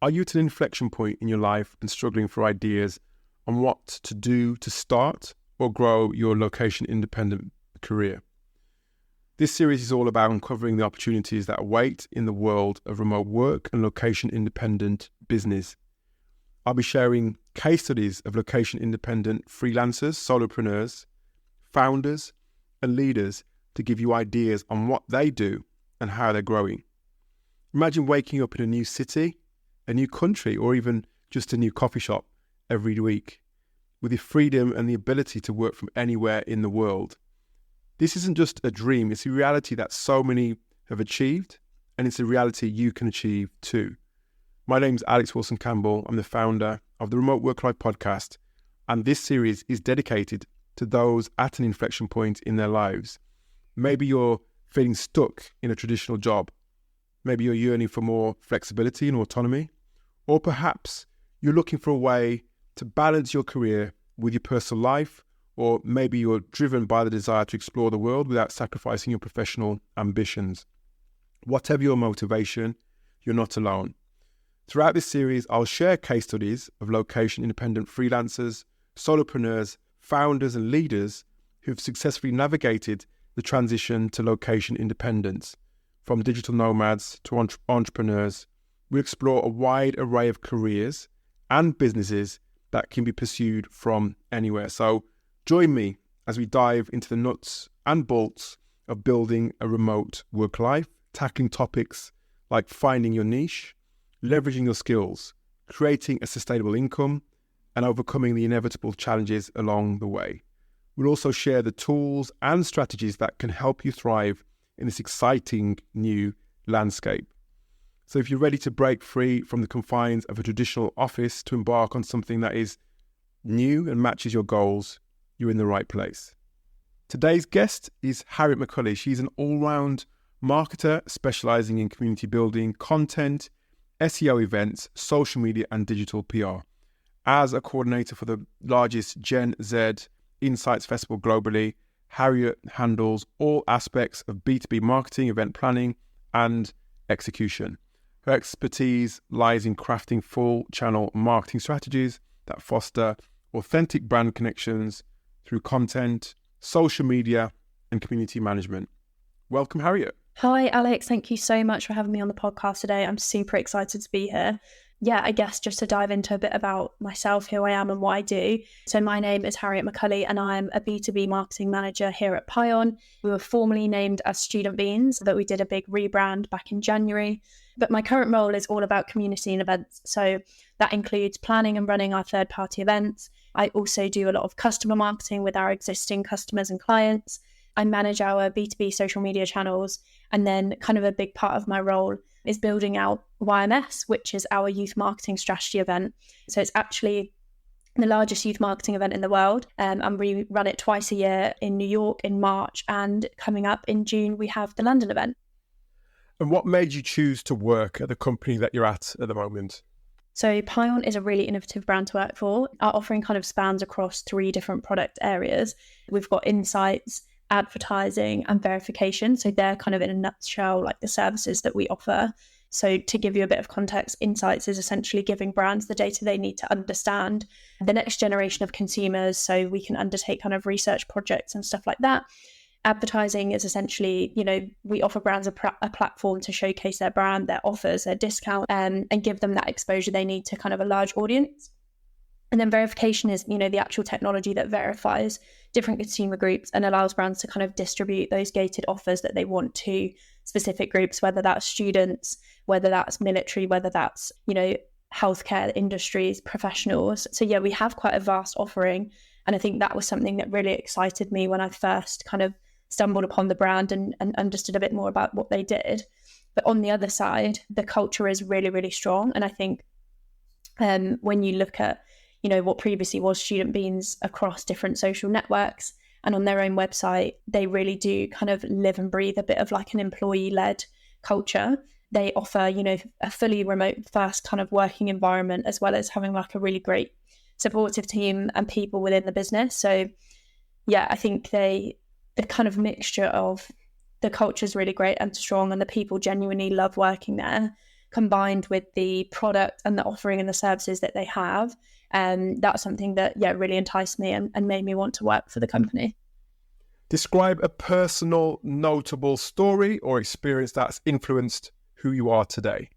Are you at an inflection point in your life and struggling for ideas on what to do to start or grow your location-independent career? This series is all about uncovering the opportunities that await in the world of remote work and location-independent business. I'll be sharing case studies of location-independent freelancers, solopreneurs, founders, and leaders to give you ideas on what they do and how they're growing. Imagine waking up in a new city, a new country, or even just a new coffee shop every week with the freedom and the ability to work from anywhere in the world. This isn't just a dream, it's a reality that so many have achieved, and it's a reality you can achieve too. My name's Alex Wilson-Campbell. I'm the founder of the Remote Work Life podcast, and this series is dedicated to those at an inflection point in their lives. Maybe you're feeling stuck in a traditional job. Maybe you're yearning for more flexibility and autonomy. Or perhaps you're looking for a way to balance your career with your personal life, or maybe you're driven by the desire to explore the world without sacrificing your professional ambitions. Whatever your motivation, you're not alone. Throughout this series, I'll share case studies of location-independent freelancers, solopreneurs, founders and leaders who've successfully navigated the transition to location independence. From digital nomads to entrepreneurs, we explore a wide array of careers and businesses that can be pursued from anywhere. So join me as we dive into the nuts and bolts of building a remote work life, tackling topics like finding your niche, leveraging your skills, creating a sustainable income, and overcoming the inevitable challenges along the way. We'll also share the tools and strategies that can help you thrive in this exciting new landscape. So if you're ready to break free from the confines of a traditional office to embark on something that is new and matches your goals, you're in the right place. Today's guest is Harriet McCulley. She's an all-round marketer specializing in community building, content, SEO events, social media, and digital PR. As a coordinator for the largest Gen Z Insights Festival globally, Harriet handles all aspects of B2B marketing, event planning, and execution. Her expertise lies in crafting full-channel marketing strategies that foster authentic brand connections through content, social media, and community management. Welcome, Harriet. Hi, Alex. Thank you so much for having me on the podcast today. I'm super excited to be here. Yeah, I guess just to dive into a bit about myself, who I am and what I do. So my name is Harriet McCulley and I'm a B2B marketing manager here at Pion. We were formerly named as Student Beans, but we did a big rebrand back in January. But my current role is all about community and events. So that includes planning and running our third-party events. I also do a lot of customer marketing with our existing customers and clients. I manage our B2B social media channels. And then kind of a big part of my role is building out YMS, which is our youth marketing strategy event. So it's actually the largest youth marketing event in the world. And we run it twice a year in New York in March, and coming up in June, we have the London event. And what made you choose to work at the company that you're at the moment? So Pion is a really innovative brand to work for. Our offering kind of spans across 3 different product areas. We've got insights, advertising, and verification. So they're kind of in a nutshell like the services that we offer. So to give you a bit of context, insights is essentially giving brands the data they need to understand the next generation of consumers, so we can undertake kind of research projects and stuff like that. Advertising is essentially, we offer brands a platform to showcase their brand, their offers, their discount, and give them that exposure they need to kind of a large audience. And then verification is, the actual technology that verifies different consumer groups and allows brands to kind of distribute those gated offers that they want to specific groups, whether that's students, whether that's military, whether that's, healthcare industries, professionals. So yeah, we have quite a vast offering. And I think that was something that really excited me when I first kind of stumbled upon the brand and understood a bit more about what they did. But on the other side, the culture is really, really strong. And I think when you look at what previously was Student Beans across different social networks and on their own website, they really do kind of live and breathe a bit of like an employee-led culture. They offer, a fully remote first kind of working environment, as well as having like a really great supportive team and people within the business. So yeah, I think the kind of mixture of the culture is really great and strong, and the people genuinely love working there. combined with the product and the offering and the services that they have. And that's something that, really enticed me and made me want to work for the company. Describe a personal, notable story or experience that's influenced who you are today.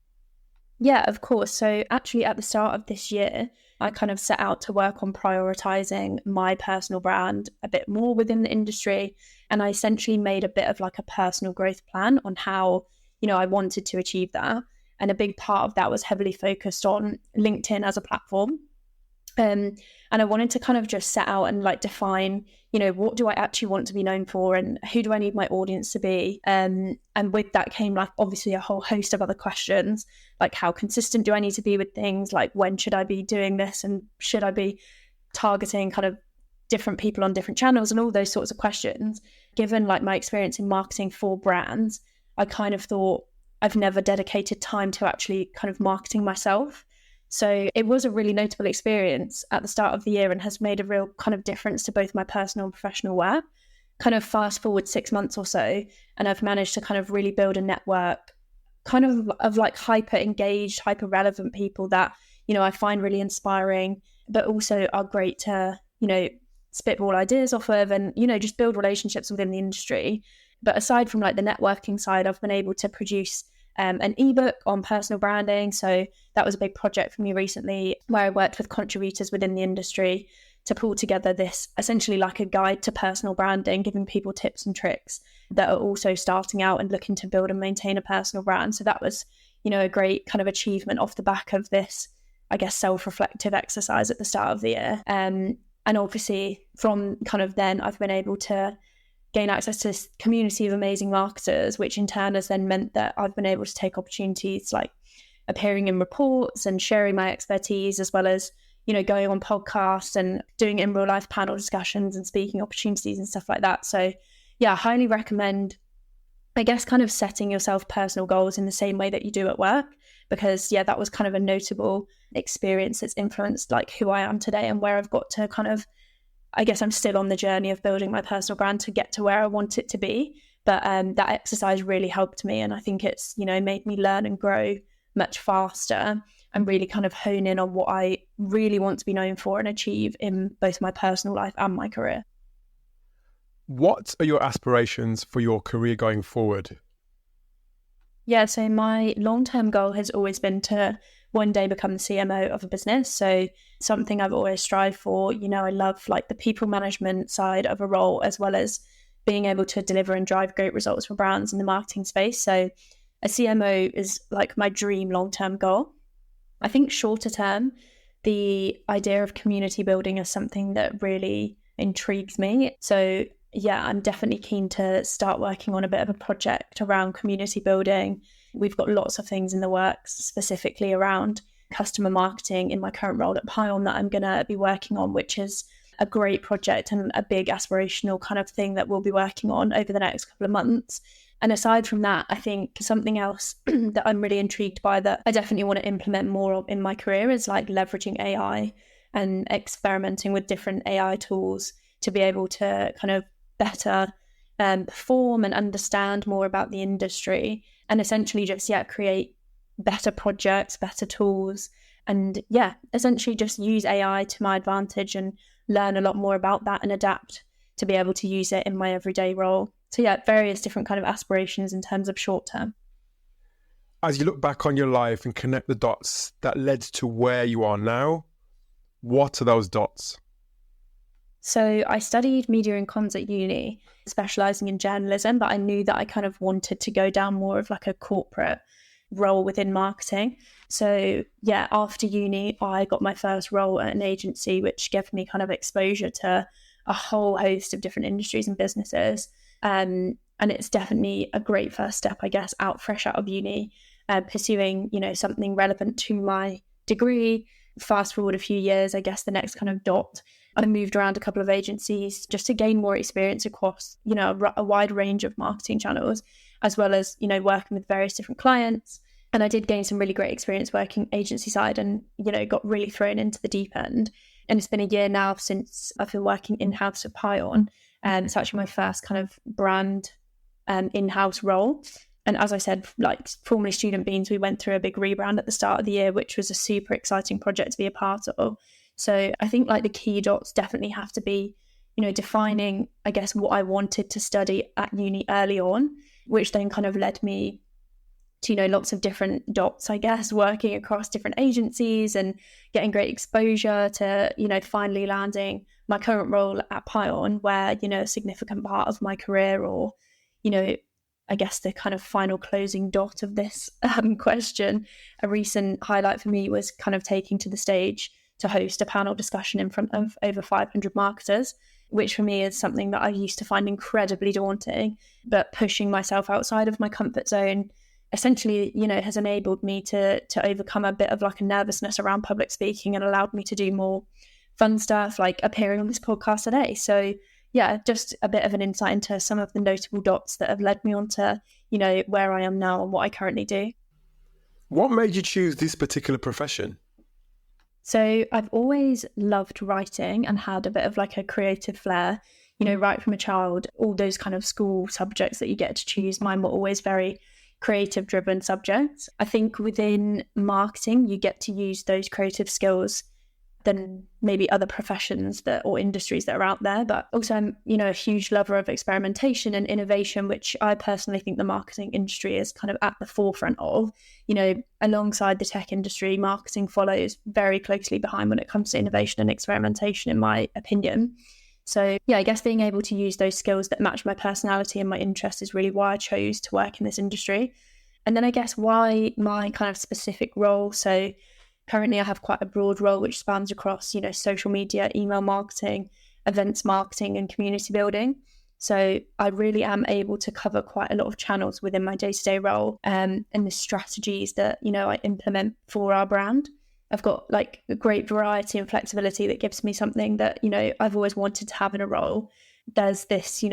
Yeah, of course. So actually at the start of this year, I kind of set out to work on prioritizing my personal brand a bit more within the industry. And I essentially made a bit of like a personal growth plan on how, I wanted to achieve that. And a big part of that was heavily focused on LinkedIn as a platform. And I wanted to kind of just set out and like define, what do I actually want to be known for and who do I need my audience to be? And with that came like obviously a whole host of other questions, like how consistent do I need to be with things? Like when should I be doing this? And should I be targeting kind of different people on different channels and all those sorts of questions? Given like my experience in marketing for brands, I kind of thought I've never dedicated time to actually kind of marketing myself. So it was a really notable experience at the start of the year and has made a real kind of difference to both my personal and professional work. Kind of fast forward 6 months or so, and I've managed to kind of really build a network kind of like hyper engaged, hyper relevant people that, I find really inspiring, but also are great to, spitball ideas off of and, just build relationships within the industry. But aside from like the networking side, I've been able to produce an ebook on personal branding. So that was a big project for me recently where I worked with contributors within the industry to pull together this essentially like a guide to personal branding, giving people tips and tricks that are also starting out and looking to build and maintain a personal brand. So that was, a great kind of achievement off the back of this, I guess, self-reflective exercise at the start of the year. And obviously from kind of then I've been able to gain access to this community of amazing marketers, which in turn has then meant that I've been able to take opportunities like appearing in reports and sharing my expertise, as well as, going on podcasts and doing in real life panel discussions and speaking opportunities and stuff like that. So yeah, I highly recommend, I guess, kind of setting yourself personal goals in the same way that you do at work, because that was kind of a notable experience that's influenced like who I am today and where I've got to kind of, I guess I'm still on the journey of building my personal brand to get to where I want it to be. But that exercise really helped me. And I think it's, made me learn and grow much faster and really kind of hone in on what I really want to be known for and achieve in both my personal life and my career. What are your aspirations for your career going forward? Yeah, so my long-term goal has always been to one day become the CMO of a business. So something I've always strived for. I love like the people management side of a role, as well as being able to deliver and drive great results for brands in the marketing space. So a CMO is like my dream long-term goal. I think shorter term, the idea of community building is something that really intrigues me. So yeah, I'm definitely keen to start working on a bit of a project around community building. We've got lots of things in the works, specifically around customer marketing in my current role at Pion that I'm going to be working on, which is a great project and a big aspirational kind of thing that we'll be working on over the next couple of months. And aside from that, I think something else that I'm really intrigued by that I definitely want to implement more of in my career is like leveraging AI and experimenting with different AI tools to be able to kind of better perform and understand more about the industry and essentially just, create better projects, better tools, and essentially just use AI to my advantage and learn a lot more about that and adapt to be able to use it in my everyday role. So various different kind of aspirations in terms of short term. As you look back on your life and connect the dots that led to where you are now, what are those dots? So I studied media and comms at uni, specialising in journalism, but I knew that I kind of wanted to go down more of like a corporate role within marketing. So after uni, I got my first role at an agency, which gave me kind of exposure to a whole host of different industries and businesses. And it's definitely a great first step, I guess, fresh out of uni, pursuing, something relevant to my degree. Fast forward a few years, I guess the next kind of dot, I moved around a couple of agencies just to gain more experience across, a wide range of marketing channels, as well as, working with various different clients. And I did gain some really great experience working agency side and, got really thrown into the deep end. And it's been a year now since I've been working in-house at Pion. It's actually my first kind of brand in-house role. And as I said, like formerly Student Beans, we went through a big rebrand at the start of the year, which was a super exciting project to be a part of. So I think like the key dots definitely have to be, defining, I guess, what I wanted to study at uni early on, which then kind of led me to, lots of different dots, I guess, working across different agencies and getting great exposure to, finally landing my current role at Pion, where, a significant part of my career, or, I guess the kind of final closing dot of this question, a recent highlight for me was kind of taking to the stage to host a panel discussion in front of over 500 marketers, which for me is something that I used to find incredibly daunting, but pushing myself outside of my comfort zone essentially, has enabled me to overcome a bit of like a nervousness around public speaking and allowed me to do more fun stuff like appearing on this podcast today. So yeah, just a bit of an insight into some of the notable dots that have led me on to, where I am now and what I currently do. What made you choose this particular profession? So I've always loved writing and had a bit of like a creative flair, right from a child. All those kind of school subjects that you get to choose, mine were always very creative driven subjects. I think within marketing, you get to use those creative skills than maybe other professions or industries that are out there. But also I'm, a huge lover of experimentation and innovation, which I personally think the marketing industry is kind of at the forefront of. Alongside the tech industry, marketing follows very closely behind when it comes to innovation and experimentation, in my opinion. So yeah, I guess being able to use those skills that match my personality and my interests is really why I chose to work in this industry. And then I guess why my kind of specific role. So currently I have quite a broad role which spans across, social media, email marketing, events marketing and community building. So I really am able to cover quite a lot of channels within my day-to-day role and the strategies that, I implement for our brand. I've got like a great variety and flexibility that gives me something that, I've always wanted to have in a role. There's this,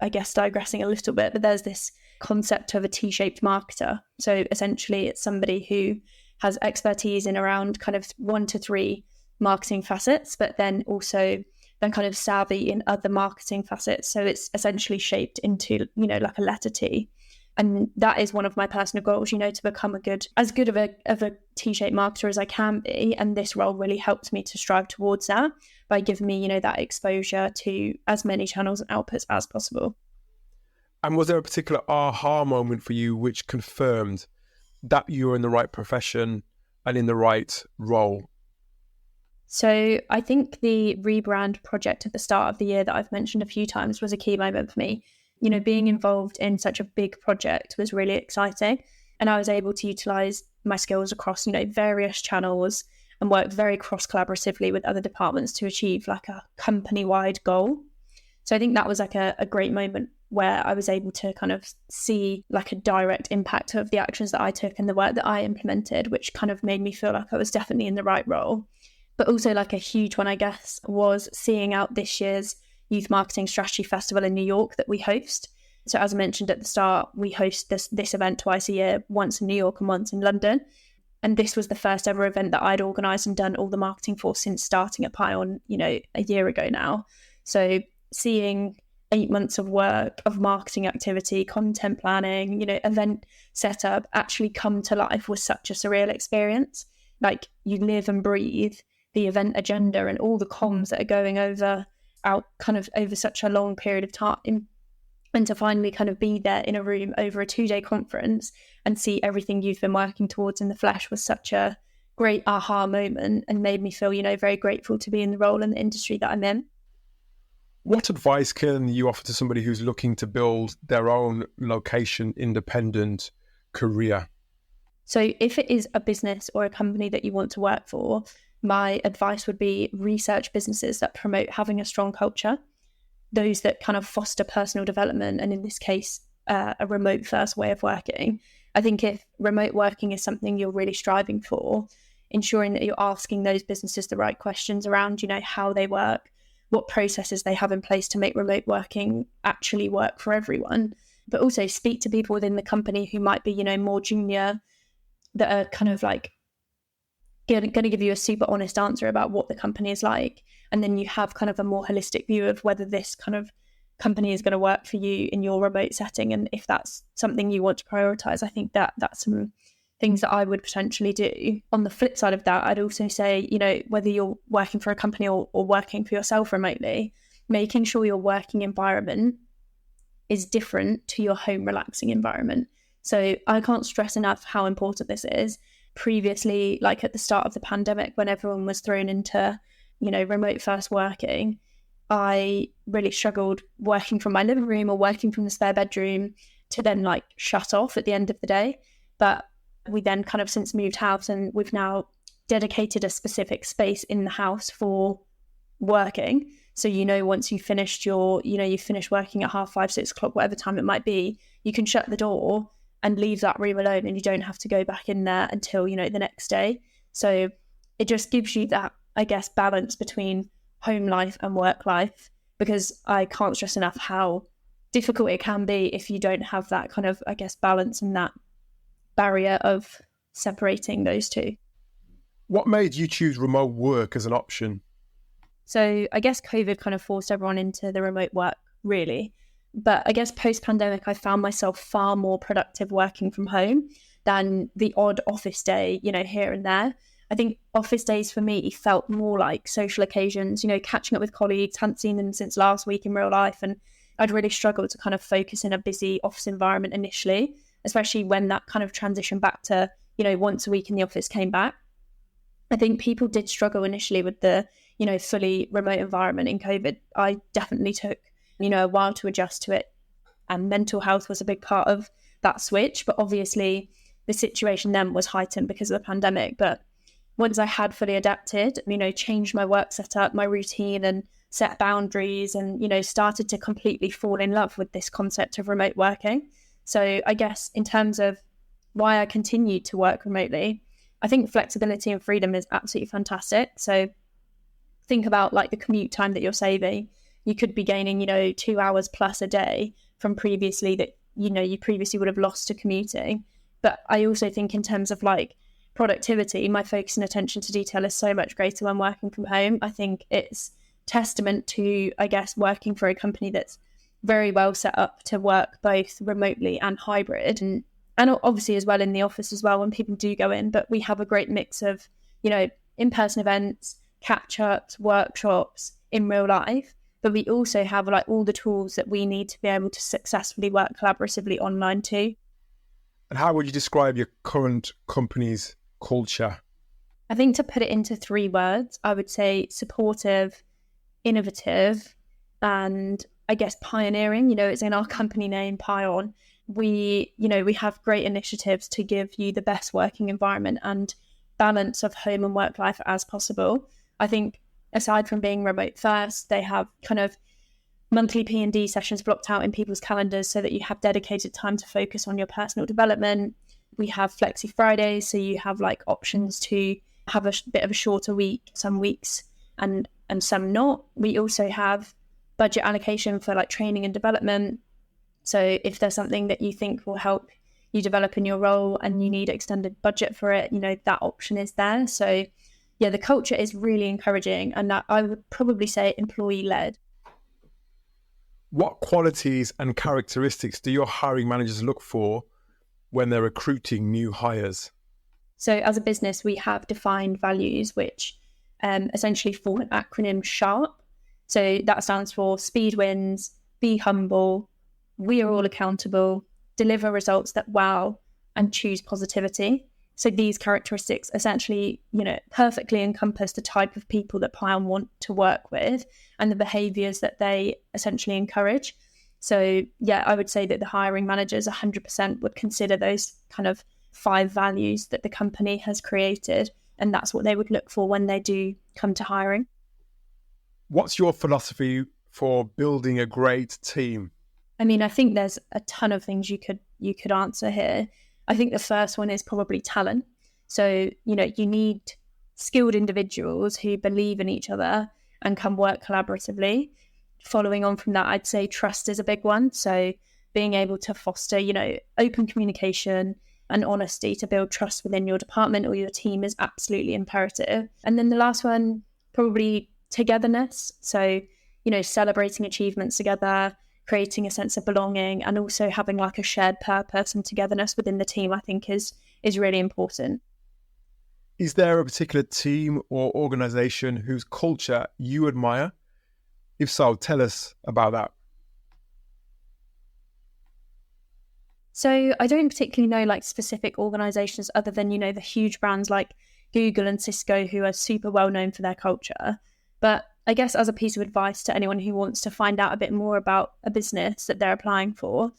I guess digressing a little bit, but there's this concept of a T-shaped marketer. So essentially it's somebody who has expertise in around kind of 1 to 3 marketing facets, but then also then kind of savvy in other marketing facets. So it's essentially shaped into, like a letter T. And that is one of my personal goals, to become as good of a T-shaped marketer as I can be. And this role really helps me to strive towards that by giving me, that exposure to as many channels and outputs as possible. And was there a particular aha moment for you which confirmed that you were in the right profession and in the right role? So I think the rebrand project at the start of the year that I've mentioned a few times was a key moment for me. Being involved in such a big project was really exciting. And I was able to utilize my skills across, various channels and work very cross-collaboratively with other departments to achieve like a company-wide goal. So I think that was like a great moment where I was able to kind of see like a direct impact of the actions that I took and the work that I implemented, which kind of made me feel like I was definitely in the right role. But also like a huge one, I guess, was seeing out this year's Youth Marketing Strategy Festival in New York that we host. So as I mentioned at the start, we host this event twice a year, once in New York and once in London. And this was the first ever event that I'd organised and done all the marketing for since starting at Pion, a year ago now. So seeing 8 months of work, of marketing activity, content planning, event setup actually come to life was such a surreal experience. Like you live and breathe the event agenda and all the comms that are going over such a long period of time, and to finally kind of be there in a room over a 2-day conference and see everything you've been working towards in the flesh was such a great aha moment and made me feel, very grateful to be in the role and the industry that I'm in. What advice can you offer to somebody who's looking to build their own location independent career? So if it is a business or a company that you want to work for, my advice would be research businesses that promote having a strong culture, those that kind of foster personal development, and in this case, a remote first way of working. I think if remote working is something you're really striving for, ensuring that you're asking those businesses the right questions around, how they work, what processes they have in place to make remote working actually work for everyone, but also speak to people within the company who might be, more junior, that are kind of like going to give you a super honest answer about what the company is like. And then you have kind of a more holistic view of whether this kind of company is going to work for you in your remote setting. And if that's something you want to prioritize, I think that's some things that I would potentially do. On the flip side of that, I'd also say, whether you're working for a company or working for yourself remotely, making sure your working environment is different to your home relaxing environment. So I can't stress enough how important this is. Previously, like at the start of the pandemic, when everyone was thrown into, remote first working, I really struggled working from my living room or working from the spare bedroom to then like shut off at the end of the day. But we then kind of since moved house, and we've now dedicated a specific space in the house for working. So, once you've finished you've finished working at 5:30, 6 o'clock, whatever time it might be, you can shut the door and leave that room alone, and you don't have to go back in there until, the next day. So it just gives you that, I guess, balance between home life and work life, because I can't stress enough how difficult it can be if you don't have that kind of, I guess, balance and that barrier of separating those two. What made you choose remote work as an option? So I guess COVID kind of forced everyone into the remote work, really. But I guess post-pandemic, I found myself far more productive working from home than the odd office day, here and there. I think office days for me felt more like social occasions, catching up with colleagues, hadn't seen them since last week in real life. And I'd really struggled to kind of focus in a busy office environment initially, especially when that kind of transition back to, once a week in the office came back. I think people did struggle initially with the, fully remote environment in COVID. I definitely took, a while to adjust to it. And mental health was a big part of that switch. But obviously the situation then was heightened because of the pandemic. But once I had fully adapted, changed my work setup, my routine, and set boundaries, and, started to completely fall in love with this concept of remote working. So I guess in terms of why I continued to work remotely, I think flexibility and freedom is absolutely fantastic. So think about like the commute time that you're saving. You could be gaining, 2 hours plus a day from previously that, you previously would have lost to commuting. But I also think in terms of like productivity, my focus and attention to detail is so much greater when working from home. I think it's testament to, I guess, working for a company that's very well set up to work both remotely and hybrid, and obviously as well in the office as well when people do go in. But we have a great mix of, in-person events, catch-ups, workshops in real life. But we also have like all the tools that we need to be able to successfully work collaboratively online too. And how would you describe your current company's culture? I think to put it into 3 words, I would say supportive, innovative, and I guess pioneering. It's in our company name, Pion. We have great initiatives to give you the best working environment and balance of home and work life as possible. I think aside from being remote first, they have kind of monthly P&D sessions blocked out in people's calendars so that you have dedicated time to focus on your personal development. We have Flexi Fridays, so you have like options to have a bit of a shorter week, some weeks and some not. We also have budget allocation for like training and development. So if there's something that you think will help you develop in your role and you need extended budget for it, that option is there. So yeah, the culture is really encouraging, and that I would probably say employee-led. What qualities and characteristics do your hiring managers look for when they're recruiting new hires? So as a business, we have defined values, which essentially form an acronym SHARP. So that stands for speed wins, be humble, we are all accountable, deliver results that wow, and choose positivity. So these characteristics essentially, perfectly encompass the type of people that Pion want to work with and the behaviours that they essentially encourage. So yeah, I would say that the hiring managers 100% would consider those kind of 5 values that the company has created, and that's what they would look for when they do come to hiring. What's your philosophy for building a great team? I mean, I think there's a ton of things you could answer here. I think the first one is probably talent. So, you need skilled individuals who believe in each other and can work collaboratively. Following on from that, I'd say trust is a big one. So being able to foster, open communication and honesty to build trust within your department or your team is absolutely imperative. And then the last one, probably togetherness. So, celebrating achievements together, creating a sense of belonging, and also having like a shared purpose and togetherness within the team, I think is really important. Is there a particular team or organization whose culture you admire? If so, tell us about that. So I don't particularly know like specific organizations other than, the huge brands like Google and Cisco, who are super well known for their culture. But I guess as a piece of advice to anyone who wants to find out a bit more about a business that they're applying for,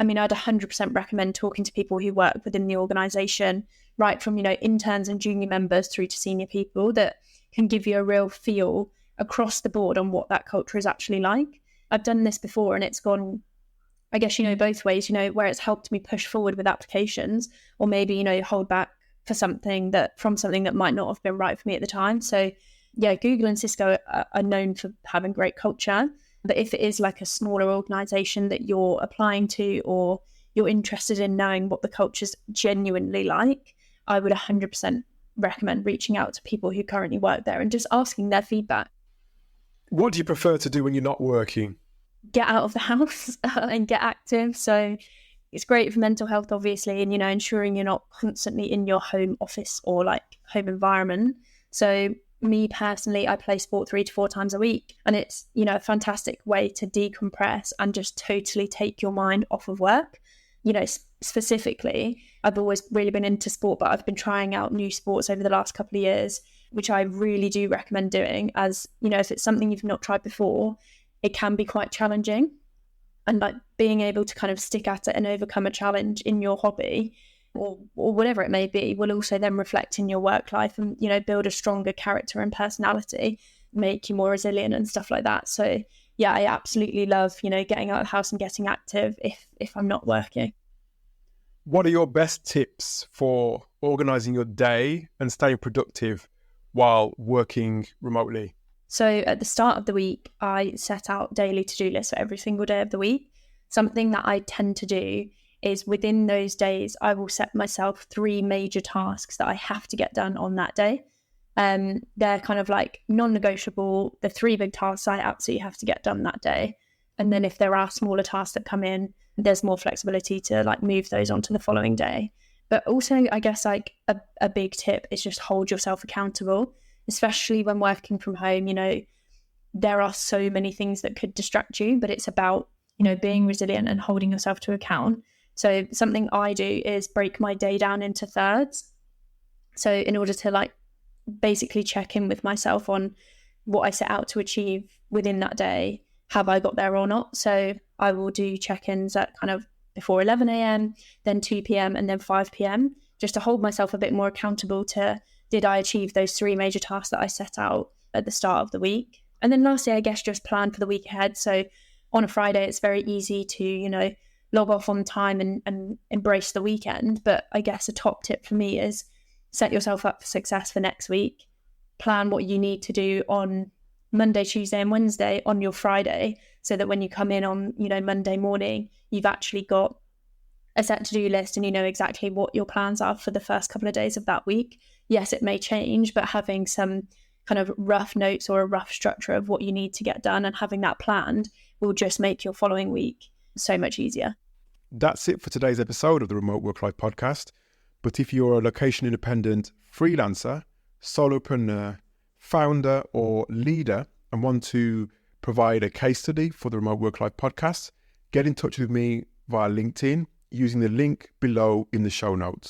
I mean, I'd 100% recommend talking to people who work within the organization, right from, interns and junior members through to senior people, that can give you a real feel across the board on what that culture is actually like. I've done this before and it's gone, I guess, both ways, where it's helped me push forward with applications, or maybe, hold back for something that might not have been right for me at the time. So yeah, Google and Cisco are known for having great culture. But if it is like a smaller organization that you're applying to, or you're interested in knowing what the culture's genuinely like, I would 100% recommend reaching out to people who currently work there and just asking their feedback. What do you prefer to do when you're not working? Get out of the house and get active. So it's great for mental health, obviously, and, ensuring you're not constantly in your home office or like home environment. So me personally, I play sport 3 to 4 times a week, and it's, a fantastic way to decompress and just totally take your mind off of work. Specifically, I've always really been into sport, but I've been trying out new sports over the last couple of years, which I really do recommend doing, as, if it's something you've not tried before, it can be quite challenging. And like being able to kind of stick at it and overcome a challenge in your hobby or whatever it may be will also then reflect in your work life and, build a stronger character and personality, make you more resilient and stuff like that. So yeah, I absolutely love, getting out of the house and getting active if I'm not working. What are your best tips for organizing your day and staying productive while working remotely? So at the start of the week, I set out daily to-do lists for every single day of the week. Something that I tend to do is within those days, I will set myself 3 major tasks that I have to get done on that day. They're kind of like non-negotiable. The 3 big tasks I absolutely have to get done that day. And then if there are smaller tasks that come in, there's more flexibility to like move those onto the following day. But also, I guess like a big tip is just hold yourself accountable, especially when working from home. There are so many things that could distract you, but it's about, being resilient and holding yourself to account. So something I do is break my day down into thirds. So in order to like basically check in with myself on what I set out to achieve within that day, have I got there or not? So I will do check-ins at kind of before 11 a.m, then 2 p.m, and then 5 p.m, just to hold myself a bit more accountable to, did I achieve those 3 major tasks that I set out at the start of the week? And then lastly, I guess just plan for the week ahead. So on a Friday, it's very easy to, log off on time and embrace the weekend. But I guess a top tip for me is set yourself up for success for next week. Plan what you need to do on Monday, Tuesday, and Wednesday on your Friday, so that when you come in on, Monday morning, you've actually got a set to-do list and you know exactly what your plans are for the first couple of days of that week. Yes, it may change, but having some kind of rough notes or a rough structure of what you need to get done and having that planned will just make your following week so much easier. That's it for today's episode of the Remote Work Life Podcast. But if you're a location independent freelancer, solopreneur, founder, or leader and want to provide a case study for the Remote Work Life Podcast, get in touch with me via LinkedIn using the link below in the show notes.